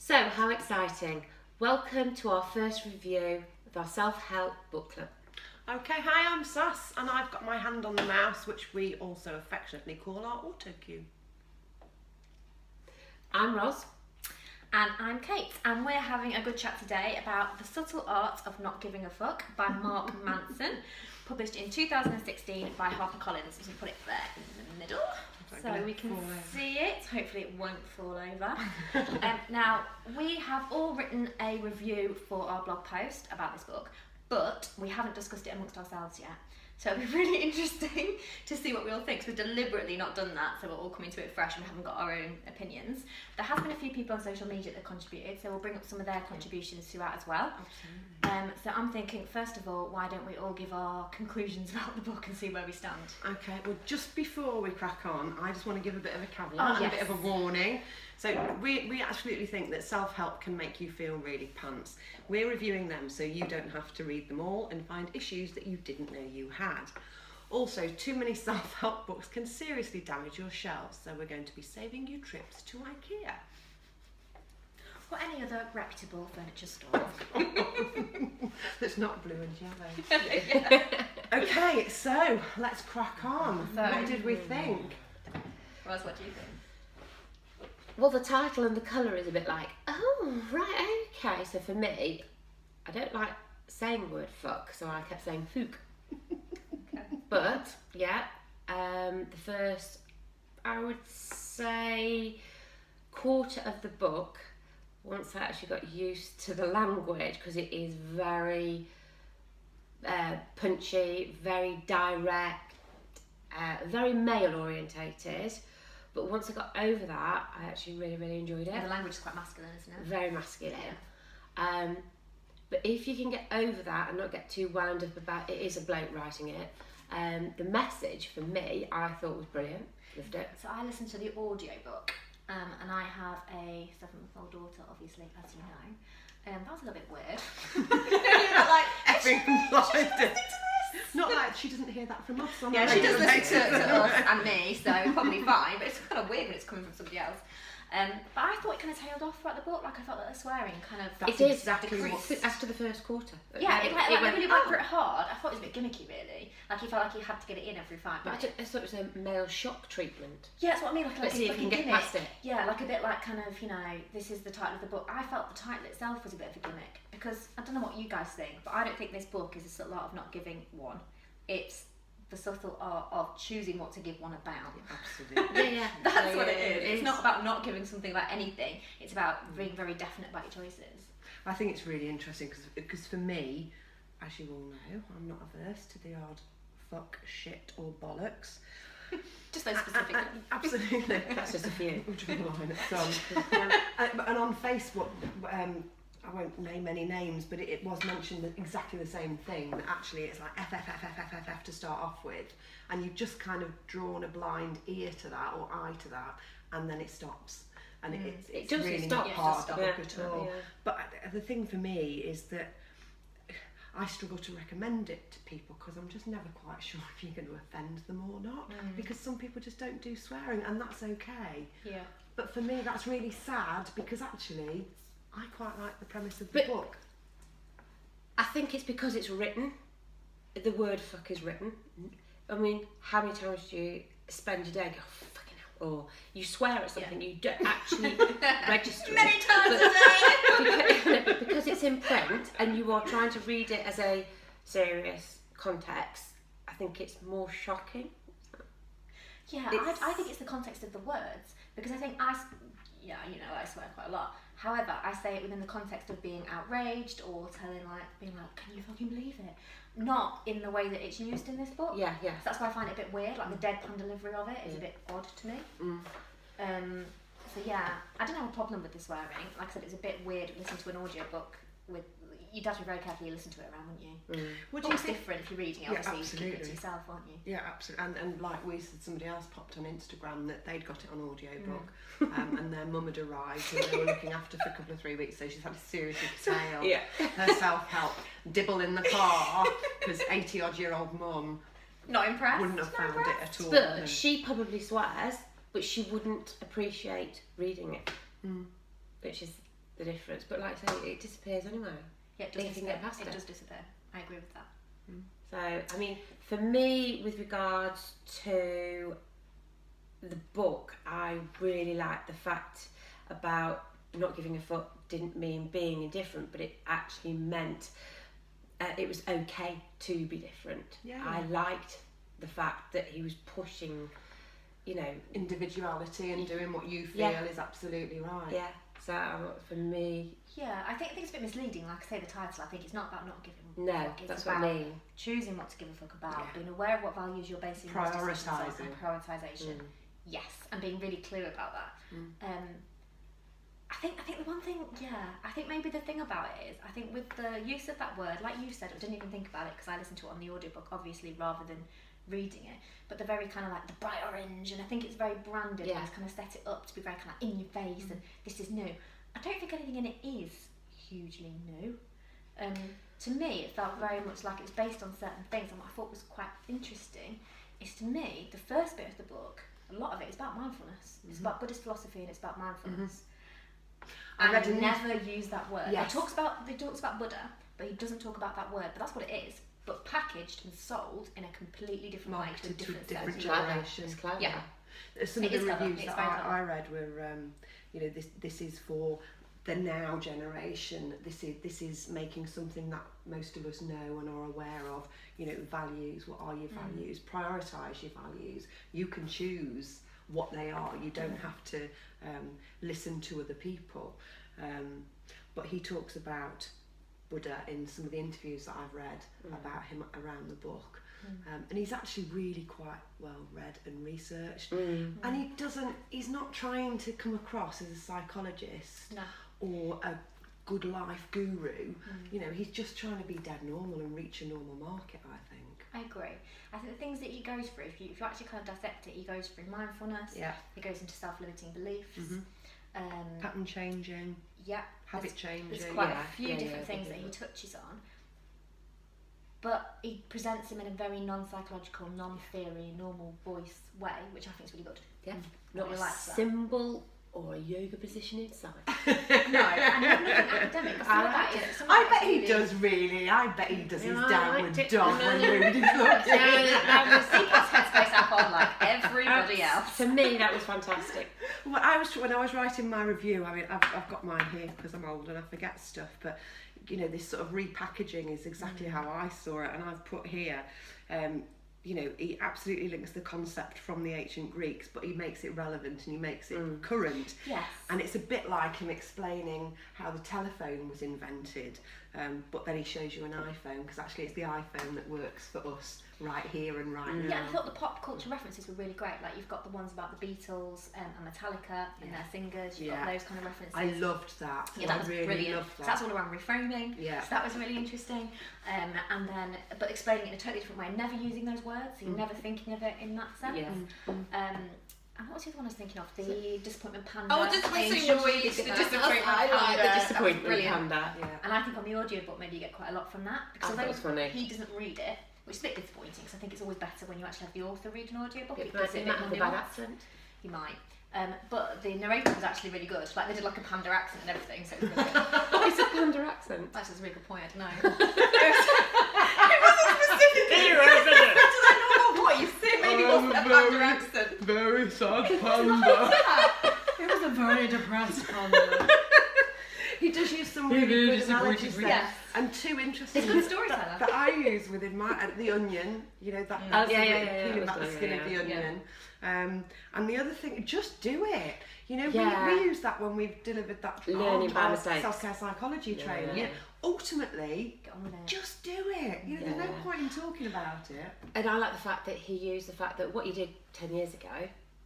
So, how exciting. Welcome to our first review of our self-help book club. Okay, hi, I'm Sass, and I've got my hand on the mouse, which we also affectionately call our auto cue. I'm Roz. And I'm Kate, and we're having a good chat today about The Subtle Art of Not Giving a Fuck by Mark Manson, published in 2016 by HarperCollins. So we put it there in the middle so we can see it. Hopefully it won't fall over. Now, we have all written a review for our blog post about this book, but we haven't discussed it amongst ourselves yet. So it'll be really interesting to see what we all think. So we've deliberately not done that, so we're all coming to it fresh and we haven't got our own opinions. There has been a few people on social media that contributed, so we'll bring up some of their contributions throughout as well. Absolutely. So I'm thinking, first of all, why don't we all give our conclusions about the book and see where we stand? Okay, well, just before we crack on, I just want to give a bit of a caveat, a bit of a warning. So we absolutely think that self-help can make you feel really pants. We're reviewing them so you don't have to read them all and find issues that you didn't know you had. Also, too many self-help books can seriously damage your shelves, so we're going to be saving you trips to IKEA. Or any other reputable furniture store. That's not blue and yellow. Okay, so let's crack on. So, what did we think? Roz, what do you think? Well, the title and the colour is a bit like, oh, right, okay. So for me, I don't like saying the word fuck, so I kept saying fook. Okay. But, yeah, the first, I would say, quarter of the book, once I actually got used to the language, because it is very punchy, very direct, very male orientated. But once I got over that, I actually really, really enjoyed it. And the language is quite masculine, isn't it? Very masculine. Yeah. But if you can get over that and not get too wound up about it is a bloke writing it, the message for me, I thought was brilliant. Loved it. So I listened to the audiobook, and I have a 7-month-old daughter, obviously, as you know. That was a little bit weird. Not like, Effing blinded. Not like she doesn't hear that from us. Yeah, she does listen to us and me, so probably fine, but it's kind of weird when it's coming from somebody else. But I thought it kind of tailed off throughout the book. Like, I felt that the swearing kind of... It is exactly after the first quarter. Yeah, it really went for it hard. I thought it was a bit gimmicky, really. Like, he felt like he had to get it in every 5 minutes. I thought it was a male shock treatment. Yeah, that's what I mean. Like see if you can get gimmick. past it. Yeah, like a bit like kind of, you know, this is the title of the book. I felt the title itself was a bit of a gimmick because I don't know what you guys think, but I don't think this book is a subtle art of not giving one. It's the subtle art of choosing what to give one about. Absolutely. Yeah. That's what it is. It's not about not giving something about anything. It's about being very definite about your choices. I think it's really interesting because for me, as you all know, I'm not averse to the odd fuck, shit or bollocks. Just those specific. Absolutely. That's just a few. We'll draw the line at some. And on Facebook, I won't name any names, but it was mentioned exactly the same thing. That actually it's like F to start off with, and you've just kind of drawn a blind ear to that or eye to that, and then it stops. And it's doesn't really stop. not part of the book at all. Yeah. But the thing for me is that I struggle to recommend it to people because I'm just never quite sure if you're going to offend them or not. Because some people just don't do swearing, and that's okay. Yeah. But for me, that's really sad because actually, I quite like the premise of the book. I think it's because it's written. The word fuck is written. I mean, how many times do you spend your day go, fucking hell, or you swear at something you don't actually register Many times a day! Because it's in print and you are trying to read it as a serious context, I think it's more shocking. Yeah, I think it's the context of the words, because I think I swear quite a lot. However, I say it within the context of being outraged or being like, can you fucking believe it? Not in the way that it's used in this book. Yeah. So that's why I find it a bit weird, like the deadpan delivery of it is a bit odd to me. So yeah, I don't have a problem with the swearing. Like I said, it's a bit weird listening to an audiobook with... You'd have to be very carefully listen to it around, wouldn't you? Would you it's think... different if you're reading it, Yeah, obviously you keep it to absolutely. yourself, aren't you? Yeah, absolutely. And like we said, somebody else popped on Instagram that they'd got it on audiobook and their mum had arrived and they were looking after for a couple of 3 weeks, so she's had to seriously curtail her self-help, dibble in the car because 80-odd-year-old mum Not impressed? wouldn't have found it at all. But she probably swears, but she wouldn't appreciate reading it, which is the difference. But like I say, it disappears anyway. Yeah, it does disappear. It does disappear. I agree with that. So, I mean, for me, with regards to the book, I really liked the fact about not giving a fuck didn't mean being indifferent, but it actually meant it was okay to be different. Yeah. I liked the fact that he was pushing, you know, individuality and doing what you feel is absolutely right. Yeah. So for me, yeah, I think it's a bit misleading. Like I say, the title. I think it's not about not giving a fuck. It's that's about what I mean. choosing what to give a fuck about, being aware of what values you're basing your decisions on, and prioritisation. Yes, and being really clear about that. I think the one thing, I think maybe the thing about it is, I think with the use of that word, like you said, I didn't even think about it because I listened to it on the audiobook, obviously, rather than reading it, but the very kind of like the bright orange, and I think it's very branded, and it's kind of set it up to be very kind of in your face, and this is new. I don't think anything in it is hugely new. To me, it felt very much like it was based on certain things, and what I thought was quite interesting is, to me, the first bit of the book, a lot of it is about mindfulness. It's about Buddhist philosophy, and it's about mindfulness. I never use that word. He talks about Buddha, but he doesn't talk about that word. But that's what it is. But packaged and sold in a completely different way to a different generation. It's clever. Yeah. Some of the reviews that I read were, you know, this is for the now generation. This is making something that most of us know and are aware of. You know, values. What are your values? Prioritise your values. You can choose what they are. You don't have to listen to other people. But he talks about Buddha in some of the interviews that I've read about him around the book. And he's actually really quite well read and researched. And he's not trying to come across as a psychologist or a good life guru. You know, he's just trying to be dead normal and reach a normal market, I think. I agree. I think the things that he goes through, if you actually kind of dissect it, he goes through mindfulness, he goes into self-limiting beliefs, pattern changing, habit changing. There's quite a few different things that he touches on. But he presents them in a very non-psychological, non-theory, normal voice way, which I think is really good. Yeah. Not really a likes that. symbol or a yoga position inside. No, and nothing academic. I bet he does really. I bet he does his downward dog when Rudy's looking. That was Seacott's headspace app on like everybody else. For me, that was fantastic. Well, when I was writing my review, I mean, I've got mine here because I'm old and I forget stuff, but you know, this sort of repackaging is exactly how I saw it, and I've put here, you know, he absolutely links the concept from the ancient Greeks, but he makes it relevant and he makes it current. Yes. And it's a bit like him explaining how the telephone was invented, but then he shows you an iPhone, because actually it's the iPhone that works for us right here and right now. Yeah, I thought the pop culture references were really great. Like, you've got the ones about the Beatles and Metallica and their singers. You've got those kind of references. I loved that. Yeah, that was really brilliant. loved that. So that's all around reframing. Yeah. So that was really interesting. And then, but explaining it in a totally different way, never using those words. So you're never thinking of it in that sense. Yeah. And what was the other one I was thinking of? The Disappointment Panda. Oh, just Disappointment I like the Disappointment Panda. Yeah. And I think on the audiobook maybe you get quite a lot from that, because I thought it was funny. He doesn't read it, which is a bit disappointing, because I think it's always better when you actually have the author read an audiobook. It might have a bad accent. He might. But the narrator was actually really good. Like, they did like a panda accent and everything, so it was really good. What is a panda accent? That's just a really good point, I don't know. It wasn't specifically What you say? Maybe it wasn't a panda accent. Very sad panda. It was a very depressed panda. He does use some really good analogies there. Yes. And two interesting He's a good storyteller. that I use within my the onion, you know, that peeling back the skin of the onion. And the other thing, just do it. You know, we use that when we've delivered that learning by mistakes self-care psychology training. Yeah. Ultimately, Get on with it. just do it. You know, there's no point in talking about it. And I like the fact that he used the fact that what you did 10 years ago,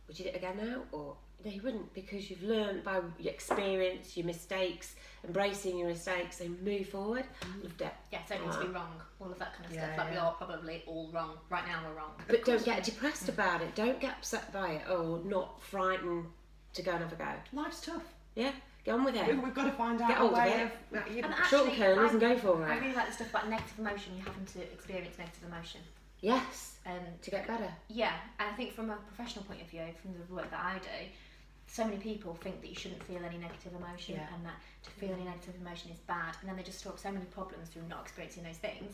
would you do it again now? Or no, you wouldn't, because you've learned by your experience, your mistakes, embracing your mistakes and move forward. Loved it. Yeah, don't need to be wrong. All of that kind of stuff. Like, we are probably all wrong. Right now we're wrong. But don't get depressed about it. Don't get upset by it, or not frightened to go and have a go. Life's tough. Yeah, get on with it. We've got to find out Get a hold of way it. of you know, And Short actually, kernels and go for I it. really like the stuff about negative emotion. You having to experience negative emotion. Yes, to get better. Yeah, and I think from a professional point of view, from the work that I do, so many people think that you shouldn't feel any negative emotion and that to feel any negative emotion is bad, and then they just talk so many problems through not experiencing those things.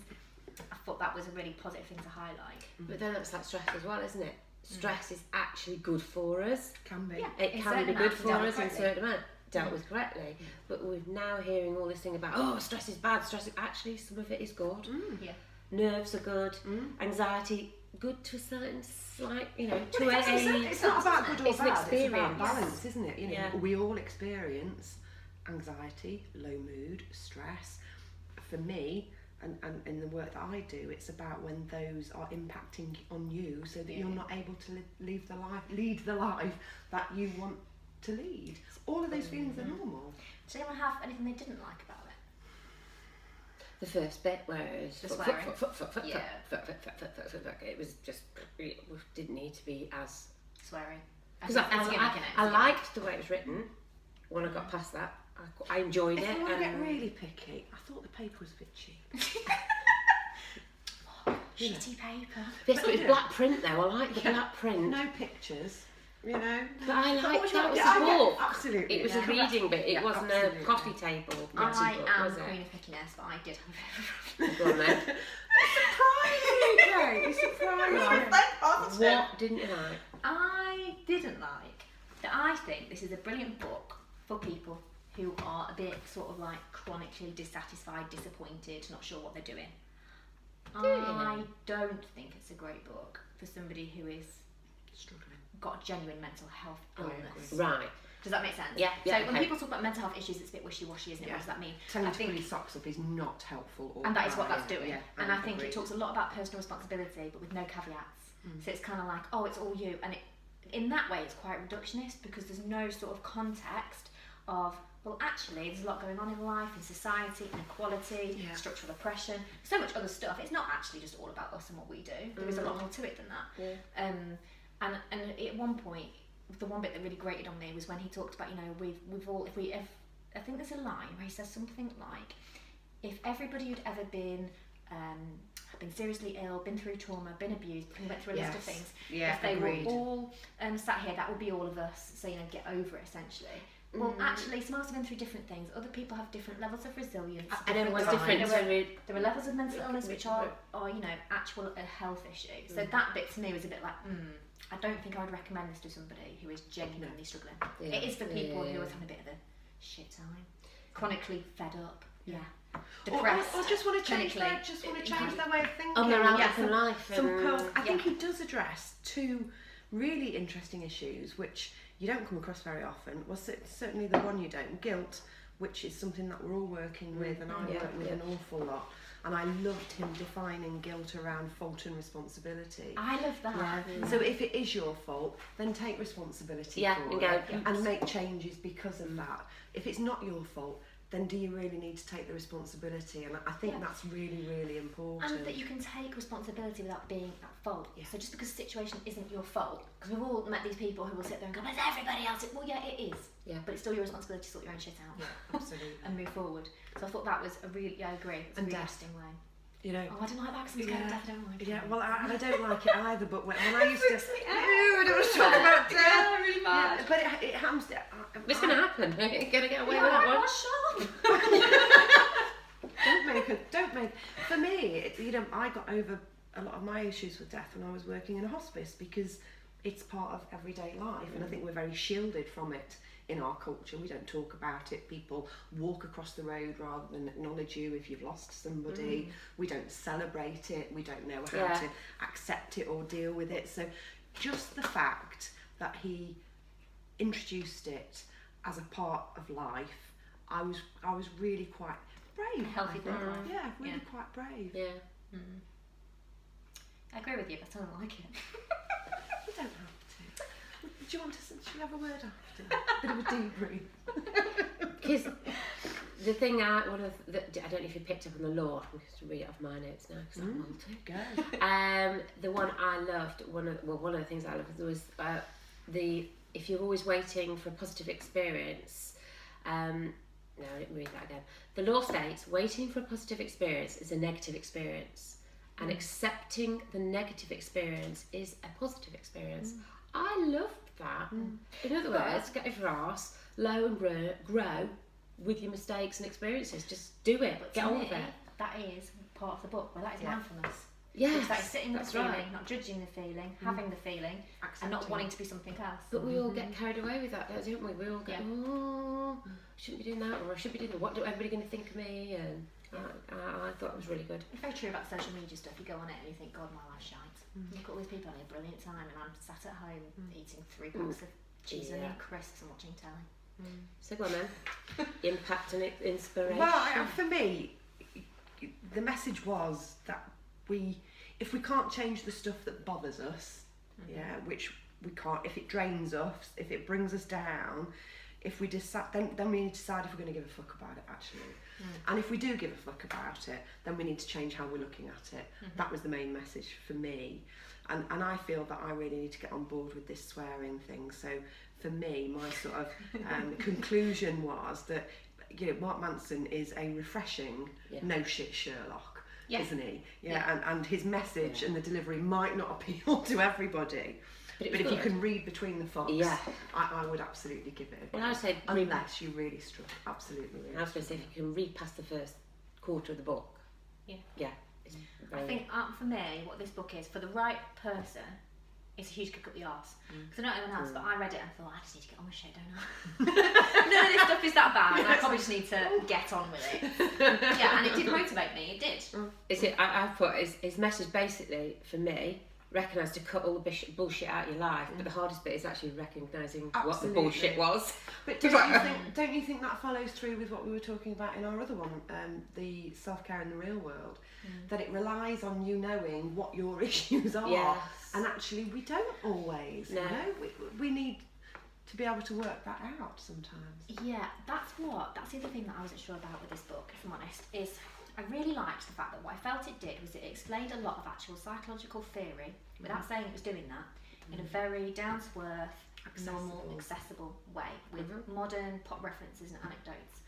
I thought that was a really positive thing to highlight. But then that's like stress as well, isn't it? Stress is actually good for us. Can be. Yeah, It in can certain be good amounts, for dealt us in correctly. certain amount, dealt with correctly. But we're now hearing all this thing about, oh, stress is bad, stress is... Actually, some of it is good. Yeah. Nerves are good. Anxiety, good to a certain, like, you know, to It's not about good or it's an bad, it's about experience. balance, isn't it? You know, Yeah. we all experience anxiety, low mood, stress. For me, and in the work that I do, it's about when those are impacting on you, so that you're not able to lead the life that you want to lead. All of those feelings are normal. Does anyone have anything they didn't like about it? The first bit where it was The swearing. it was just, it didn't need to be as... Swearing. Because I liked the way it was written when I got past that. I enjoyed If it. I want to get and- really picky, I thought the paper was a bit cheap. Shitty paper. Yes, but it's black print though. I like the black print. No pictures, you know. But I liked that was I a get- book. absolutely. It was a Yeah. reading bit. It Yeah, wasn't absolutely. a coffee table book, I was am it? queen of pickiness, but I did have Go on then. Surprising, surprising. What didn't you like? I didn't like that. I think this is a brilliant book for people who are a bit sort of like chronically dissatisfied, disappointed, not sure what they're doing. I don't think it's a great book for somebody who is Struggling. got a genuine mental health illness. Right. Does that make sense? Yeah, So yeah, when okay. people talk about mental health issues, it's a bit wishy-washy, isn't it? What does that mean? Telling I to pull think, your socks up is not helpful. Or and that is what bad. that's doing. Yeah, and I think agreed. it talks a lot about personal responsibility, but with no caveats. So it's kind of like, oh, it's all you. And in that way, it's quite reductionist because there's no sort of context of, well, actually, there's a lot going on in life, in society, inequality, structural oppression, so much other stuff. It's not actually just all about us and what we do. There is a lot more to it than that. Yeah. And at one point, the one bit that really grated on me was when he talked about, you know, we've all, if I think there's a line where he says something like, if everybody who'd ever been seriously ill, been through trauma, been abused, and went through a list of things, if they agreed. were all sat here, that would be all of us. So, you know, get over it essentially. Well, actually, some of us have been through different things. Other people have different levels of resilience. And everyone's different. There are levels of mental illness which are you know, actual health issues. So that bit to me was a bit like, I don't think I would recommend this to somebody who is genuinely struggling. Yeah. It is for people who are having a bit of a shit time, chronically fed up, depressed, or just want to change clinically. their way of thinking. On their outlook Yeah. in life. Some and- pearls. I think he does address two really interesting issues which you don't come across very often. Well, certainly the one you don't. Guilt, which is something that we're all working with, and I work with an awful lot. And I loved him defining guilt around fault and responsibility. I love that. Yeah. So if it is your fault, then take responsibility Yeah, for and it go, and make changes because of that. If it's not your fault, then do you really need to take the responsibility? And I think that's really, really important. And that you can take responsibility without being at fault. Yeah. So just because the situation isn't your fault, because we've all met these people who will sit there and go, but it's everybody else. Well, yeah, it is. Yeah. But it's still your responsibility to sort your own shit out. Yeah, absolutely. And move forward. So I thought that was a really, I agree, it's a And really death. interesting way. You know. Oh, I don't like that because I'm scared of death, I don't like it. Yeah, well, I don't like it either, but when I used to... I don't want to talk about death. Yeah, really bad. Yeah, but it happens... It's going to happen. You're going to get away with that one. Don't make... For me, you know, I got over a lot of my issues with death when I was working in a hospice because it's part of everyday life, and I think we're very shielded from it in our culture. We don't talk about it. People walk across the road rather than acknowledge you if you've lost somebody. We don't celebrate it. We don't know how to accept it or deal with it. So just the fact that he introduced it as a part of life, I was really quite brave. A healthy thing. Yeah, really quite brave. Yeah. I agree with you, but I don't like it. You don't have to. Do you want to? Should we have a word after? Bit of a debrief. Because the thing I don't know if you picked up on the law. I'm just to read it off my notes now because I'm multi. Go. The one I loved, one of the things I loved was if you're always waiting for a positive experience. No, I didn't read that again. The law states waiting for a positive experience is a negative experience, and accepting the negative experience is a positive experience. I loved that. In other words, get over arse, low and grow with your mistakes and experiences. Just do it. But Get to on me, with it. that is part of the book. Well, that is mindfulness. Yes, That is sitting with that's the feeling, right. not judging the feeling, having the feeling, and not Accepting. wanting to be something else. But we all get carried away with that, don't we? We all go, Yeah. oh, I shouldn't be doing that, or I should be doing that. What are everybody going to think of me? And I thought it was really good. It's very true about social media stuff. You go on it and you think, God, my life's shite. Look at all these people having a brilliant time, and I'm sat at home eating 3 packs of cheese and crisps and watching telly. So go on then. Impact and inspiration. Well, for me, the message was that if we can't change the stuff that bothers us, which we can't, if it drains us, if it brings us down, if we decide, then we need to decide if we're going to give a fuck about it actually. And if we do give a fuck about it, then we need to change how we're looking at it. That was the main message for me. And I feel that I really need to get on board with this swearing thing. So for me, my sort of conclusion was that, you know, Mark Manson is a refreshing no shit Sherlock. Isn't he? And his message and the delivery might not appeal to everybody, but if you can read between the fox, I would absolutely give it a go. Well, I would say unless you really struggle, absolutely. I was going to say, if you can read past the first quarter of the book, it's I think for me, what this book is, for the right person, it's a huge kick up the arse. Because I don't know anyone else, but I read it and thought, I just need to get on with shit, don't I? None of this stuff is that bad, and I probably just need to get on with it. And it did motivate me, it did. I've put his message basically, for me, recognise to cut all the bullshit out of your life, but the hardest bit is actually recognising what the bullshit was. But don't you think that follows through with what we were talking about in our other one, the self-care in the real world? That it relies on you knowing what your issues are, and actually we don't always. No. You know? We need to be able to work that out sometimes. Yeah, that's the other thing that I wasn't sure about with this book, if I'm honest, is I really liked the fact that what I felt it did was it explained a lot of actual psychological theory without saying it was doing that in a very down-to-earth, normal, accessible way with modern pop references and anecdotes.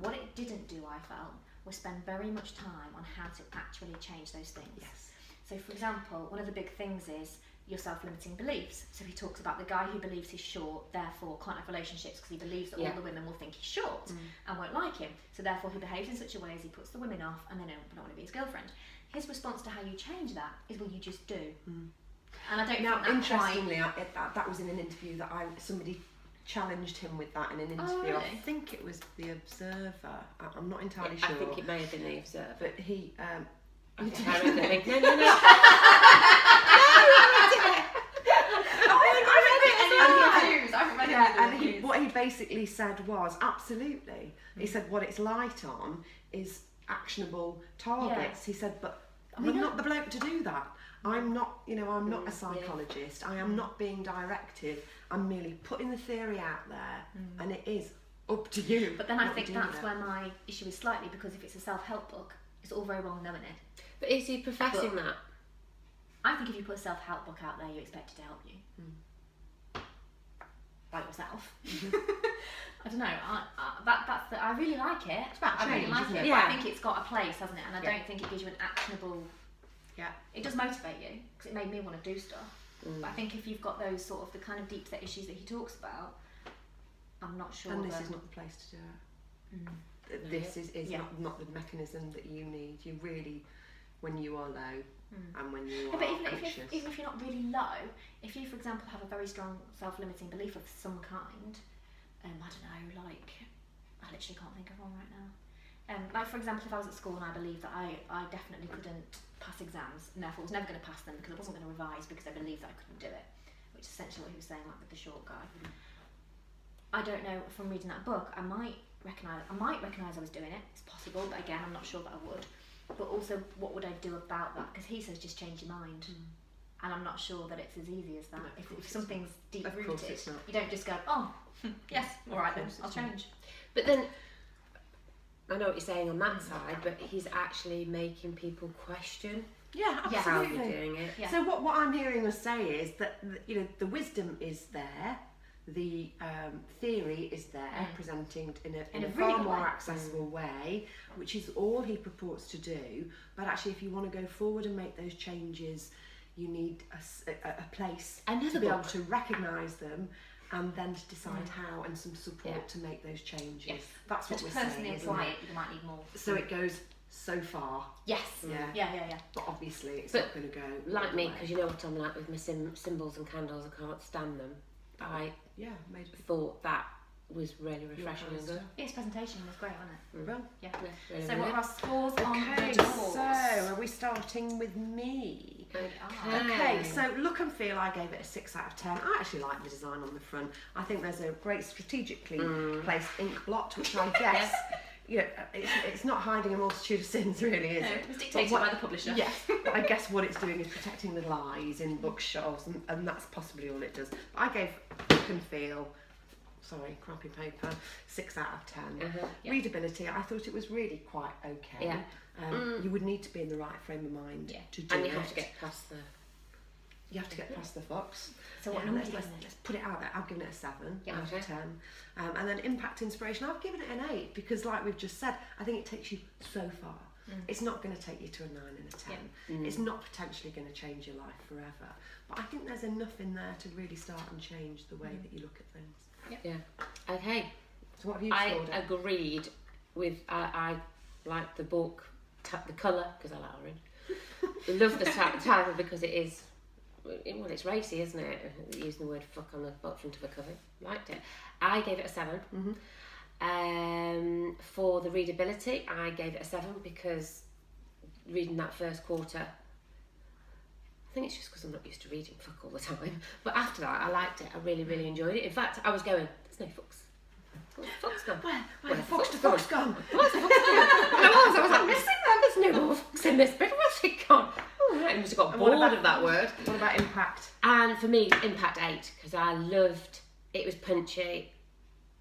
What it didn't do, I felt, was spend very much time on how to actually change those things. Yes. So, for example, one of the big things is your self-limiting beliefs. So he talks about the guy who believes he's short, therefore can't have relationships because he believes that all the women will think he's short and won't like him. So therefore he behaves in such a way as he puts the women off and they don't want to be his girlfriend. His response to how you change that is, well, you just do. And I don't know. Interestingly, that was in an interview that somebody challenged him with that in an interview. Oh, really? I think it was The Observer. I'm not entirely sure. I think it may have been The Observer. But he... No. What he basically said was, absolutely. He said what it's light on is actionable targets. He said, but I'm not the bloke to do that. I'm not, I'm not a psychologist. I am not being directive. I'm merely putting the theory out there, and it is up to you. But then I think that's where my issue is slightly, because if it's a self-help book, it's all very well knowing it. But is he professing that? I think if you put a self-help book out there, you expect it to help you. By yourself. I don't know. I really like it. It's about I really change, like isn't it. it? But I think it's got a place, hasn't it? And I don't think it gives you an actionable. Yeah. It does motivate you because it made me want to do stuff. But I think if you've got those sort of the kind of deep set issues that he talks about, I'm not sure. And this is not the place to do it. This is not the mechanism that you need. You really, when you are low and when you are anxious. Even if you're not really low, if you, for example, have a very strong self-limiting belief of some kind, I don't know, like, I literally can't think of one right now. Like, for example, if I was at school and I believed that I definitely couldn't pass exams, and therefore was never going to pass them because I wasn't going to revise because I believed that I couldn't do it, which is essentially what he was saying, like with the short guy. I don't know, from reading that book, I might recognise I was doing it. It's possible, but again, I'm not sure that I would. But also, what would I do about that? Because he says just change your mind. And I'm not sure that it's as easy as that. No, if something's deep Of rooted, course it's not. you don't just go, oh, yes, all right then, I'll change. But then, I know what you're saying on that side, but he's actually making people question Yeah, how absolutely. you're doing it. Yeah. So what I'm hearing us say is that the wisdom is there, the theory is there, presented in a really far good more way. accessible way, which is all he purports to do. But actually, if you want to go forward and make those changes you need a place Another to be book. able to recognise them and then to decide how and some support to make those changes. Yes. That's what To we're personally saying. apply isn't it, you might need more. So it goes so far. Yes. Yeah. Yeah. But obviously it's But not going to go Like all the me, way. because you know what I'm like with my symbols and candles, I can't stand them. I Made thought that was really refreshing and good. His presentation was great, wasn't it? Well, Yeah. Really, So really what are our scores on okay, the doors? so are we starting with me? Okay, so look and feel, I gave it a 6 out of 10. I actually like the design on the front. I think there's a great strategically placed ink blot, which I guess, it's not hiding a multitude of sins, really, is it? It was dictated by the publisher. Yes, but I guess what it's doing is protecting little eyes in bookshelves, and that's possibly all it does. But I gave look and feel, sorry, crappy paper, 6 out of 10. Readability, I thought it was really quite okay. Yeah. You would need to be in the right frame of mind to do And it. you have to get past the... You have to get past the fox. So what number do you let's, give it? let's put it out there. I've given it a 7 Yeah, out okay. of 10. And then impact inspiration, I've given it an 8 because, like we've just said, I think it takes you so far. It's not going to take you to a 9 and a 10. It's not potentially going to change your life forever. But I think there's enough in there to really start and change the way that you look at things. Yeah. Okay. So what have you I scored it? agreed with... I like the book, the colour, because I like orange. Love the title because it is... Well, it's racy, isn't it? Using the word fuck on the front of a cover. Liked it. I gave it a 7. For the readability, I gave it a 7 because reading that first quarter, I think it's just because I'm not used to reading fuck all the time. But after that, I liked it. I really, really enjoyed it. In fact, I was going, there's no fucks. Where's the fuck's gone? Where's the fox gone? Where's the fuck's gone? I was like, missing them. There's no more fucks in this bit. Where's it gone? Oh, right. I must have got bored of that word. What about impact? And for me, impact 8, because I loved it. Was punchy.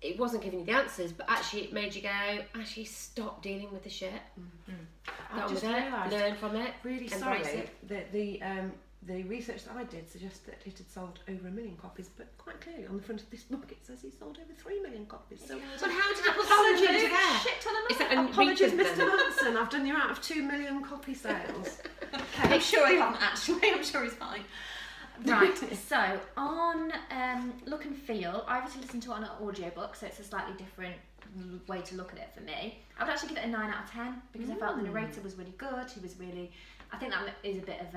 It wasn't giving you the answers, but actually it made you go, actually stop dealing with the shit. I just realised, learn from it, really embrace sorry, it. that the research that I did suggests that it had sold over 1 million copies, but quite clearly on the front of this book it says he sold over 3 million copies. So But how did it put apologies so there? Shit ton of Is money. that a Apologies, reprint Mr. then? Manson. I've done you out of 2 million copy sales. I'm sure he hasn't actually. I'm sure he's fine. Right, so on look and feel, I obviously listened to it on an audiobook, so it's a slightly different way to look at it for me. I would actually give it a 9 out of 10 because I felt the narrator was really good. He was really, I think that is a bit of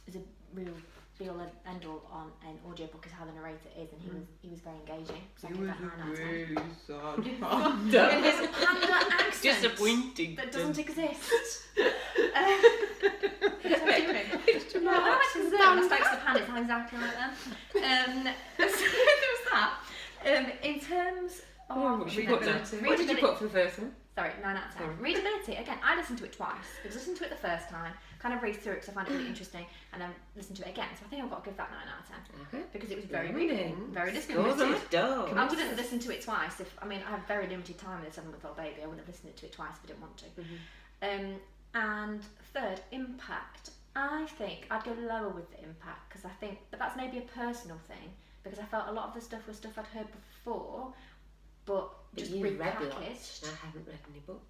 is a real be all and end all on an audiobook is how the narrator is, and he was very engaging. So I give that 9 out of 10. In his panda accent Disappointing. that doesn't exist. No, I went to Zoom. I spoke to the panda. It's not exactly like them. So there was that. In terms of What did you put for the first one? Sorry, 9 out of 10. Readability, again, I listened to it twice. Because I listened to it the first time, kind of read through it because I found it really interesting, and then listened to it again. So I think I've got to give that 9 out of 10. Because it was very readable, very listenable. I wouldn't listen to it twice. I have very limited time with a 7-month-old baby. I wouldn't have listened to it twice if I didn't want to. And third, impact. I think I'd go lower with the impact because I think, but that's maybe a personal thing because I felt a lot of the stuff was stuff I'd heard before, but just you read repackaged. lots. I haven't read any book.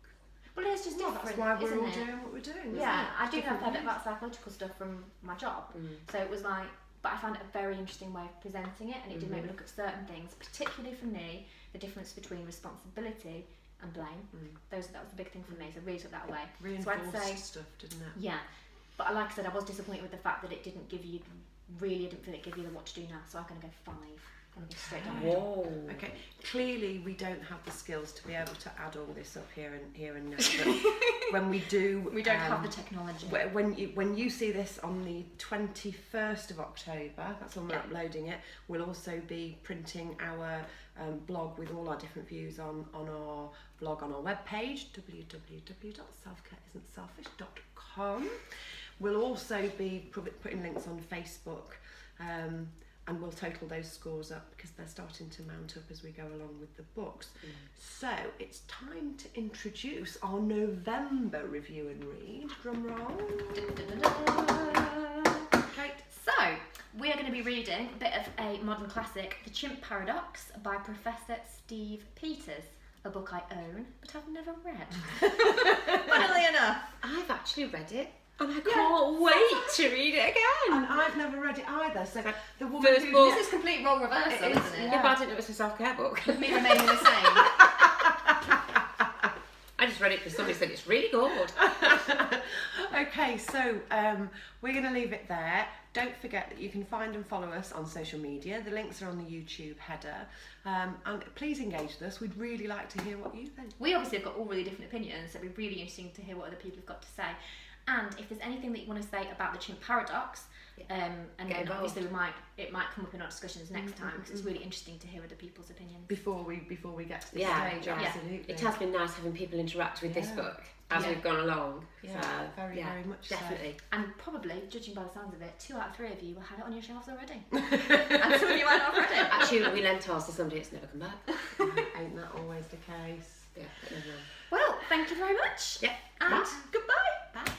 Well, it's just different. That's why we're isn't all it? doing what we're doing. Yeah, I do Different have a bit ways. about psychological stuff from my job, so it was like, but I found it a very interesting way of presenting it, and it did make me look at certain things, particularly for me, the difference between responsibility and blame. That was the big thing for me, so I really took that away. Reinforced so I'd say, stuff, didn't it? yeah, but like I said, I was disappointed with the fact that it didn't give you, I didn't feel it gave you the what to do now, so I'm going to go 5. I'm going to go straight down the middle. Whoa. Okay, clearly we don't have the skills to be able to add all this up here and now. But when we do, We don't have the technology. When you see this on the 21st of October, that's when we're uploading it. We'll also be printing our blog with all our different views on our blog on our webpage www.selfcareisn'tselfish.com. We'll also be putting links on Facebook. And we'll total those scores up because they're starting to mount up as we go along with the books. So it's time to introduce our November review and read. Drum roll. Kate. So, we are going to be reading a bit of a modern classic, The Chimp Paradox by Professor Steve Peters, a book I own but I've never read. Funnily enough. I've actually read it. And I can't wait to read it again. And I've never read it either. So the woman First who book. This is complete role reversal, It is, isn't it? Yeah, but I didn't know it was a self-care book. Me remaining the same. I just read it because somebody said it's really good. Okay, so we're going to leave it there. Don't forget that you can find and follow us on social media. The links are on the YouTube header. And please engage with us. We'd really like to hear what you think. We obviously have got all really different opinions, so it'd be really interesting to hear what other people have got to say. And if there's anything that you want to say about the chimp paradox, and then obviously it might come up in our discussions next time, because it's really interesting to hear other people's opinions. Before we get to the stage, yeah. absolutely. It has been nice having people interact with this book as we've gone along. Yeah, so, very much definitely. so. And probably, judging by the sounds of it, 2 out of 3 of you will have it on your shelves already. And some of you might not have read it. Actually, we lent ours to somebody that's never come back. Ain't that always the case? Yeah, but never mind. Well, thank you very much. Yeah. And Bye. goodbye. Bye.